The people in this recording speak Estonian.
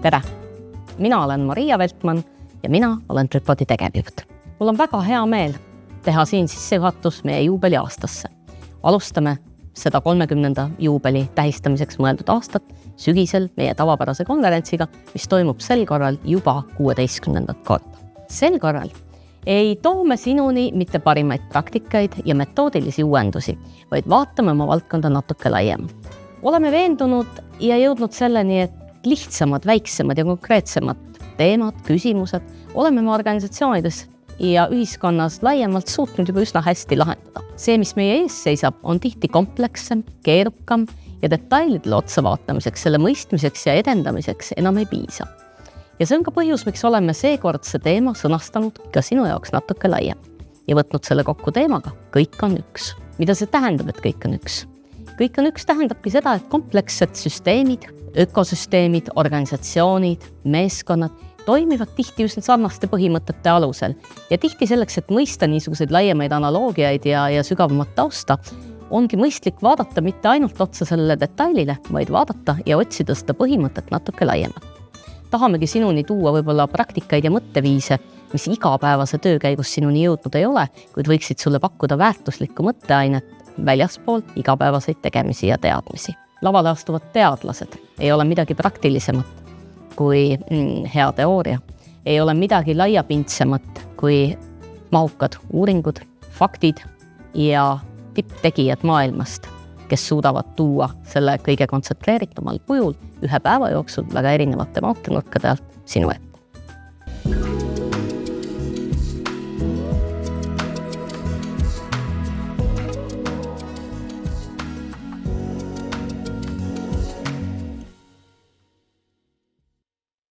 Tere! Mina olen Maria Veltman ja mina olen Tripodi tegevjuht. Mul on väga hea meel teha siin sissejuhatus meie juubeli aastasse. Alustame seda 30. juubeli tähistamiseks mõeldud aastat sügisel meie tavapärase konverentsiga, mis toimub sel korral juba 16. korda. Sel korral ei toome sinuni mitte parimaid praktikaid ja metoodilisi uuendusi, vaid vaatame oma valdkonda natuke laiemalt. Oleme veendunud ja jõudnud selleni, et lihtsamad, väiksemad ja konkreetsemad teemad, küsimused oleme me organisatsioonides ja ühiskonnas laiemalt suutnud juba üsna hästi lahendada. See, mis meie ees seisab, on tihti komplekssem, keerukam ja detailidele otsa vaatamiseks, selle mõistmiseks ja edendamiseks enam ei piisa. Ja see on ka põhjus, miks oleme seekordse teema sõnastanud ka sinu jaoks natuke laiem ja võtnud selle kokku teemaga Kõik on üks. Mida see tähendab, et kõik on üks? Kõik on üks tähendabki seda, et komplekssed süsteemid, ökosüsteemid, organisatsioonid, meeskonnad toimivad tihti just sarnaste põhimõtete alusel ja tihti selleks, et mõista niisuguseid laiemaid analoogiaid ja sügavamat tausta, ongi mõistlik vaadata mitte ainult otsa sellele detailile, vaid vaadata ja otsida seda põhimõtet natuke laiemalt. Tahamegi sinuni tuua võib-olla praktikaid ja mõtteviise, mis igapäevase töö käigus sinuni jõudnud ei ole, kuid võiksid sulle pakkuda väärtuslikku mõtteainet väljaspool igapäevaseid tegemisi ja teadmisi. Lavale astuvad teadlased ei ole midagi praktilisemat kui hea teooria. Ei ole midagi laiapindsemat kui mahukad uuringud, faktid ja tipptegijad maailmast, kes suudavad tuua selle kõige kontsentreeritumal kujul ühe päeva jooksul väga erinevate vaatenurkade alt sinu ette.